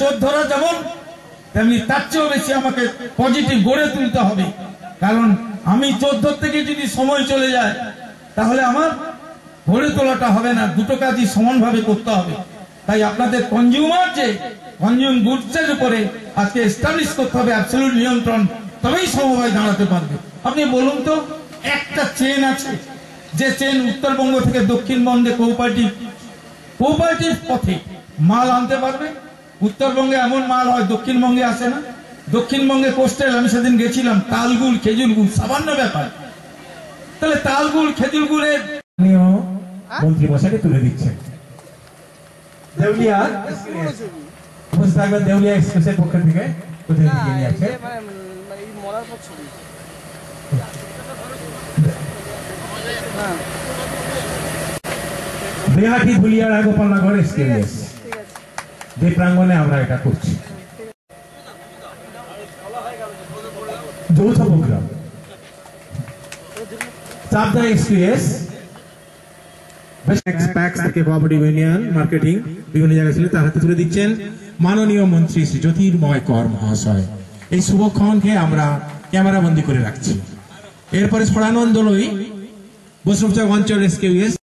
চোর ধরা যেমন তেমনি তার চেয়েও বেশি আমাকে পজিটিভ গড়ে তুলতে হবে। কারণ আমি চোর ধরতে গিয়ে যদি সময় চলে যায় তাহলে আমার গড়ে তোলাটা হবে না, দুটো কাজই সমানভাবে করতে হবে। তাই আপনাদের কনজিউম গুডসের উপরে আজকে এস্টাবলিশ করতে হবে অ্যাবসলিউট নিয়ন্ত্রণ, তবেই সমবায় দাঁড়াতে পারবে। আপনি বলুন তো, একটা চেন আছে যে চেন উত্তরবঙ্গ থেকে দক্ষিণবঙ্গে কোঅপারেটিভ পথে মাল আনতে পারবে। উত্তরবঙ্গে এমন মাল হয় দক্ষিণবঙ্গে আসে না। দক্ষিণবঙ্গে কোস্টাল, আমি সেদিন গেছিলাম, তালগুড় খেজুর গুড় সামান্য ব্যাপার। তাহলে তালগুড় খেজুর গুড়ের মন্ত্রী মশাইকে তুলে দিচ্ছেন। দেউলিয়া উপস্থিত থাকবেন দেউলিয়া এক্সপ্রেসের পক্ষ থেকে প্রতিনিধি নিয়ে আসছে। বেহাটি ধুলিয়াড়া গোপালনগর এক্সপ্রেস যে প্রাঙ্গণে আমরা এটা করছি, যৌথ প্রোগ্রাম। চাপদা এক্সপ্রেস থেকে কোঅপারেটিভ ইউনিয়ন মার্কেটিং বিভিন্ন জায়গায় ছিল, তার হাতে তুলে দিচ্ছেন মাননীয় মন্ত্রী শ্রী জ্যোতির্ময় কর মহাশয়। এই শুভক্ষণকে আমরা ক্যামেরা বন্দী করে রাখছি। এরপরে ছড়ানন্দ লই বৈষ্ণব অঞ্চল এসকেউএস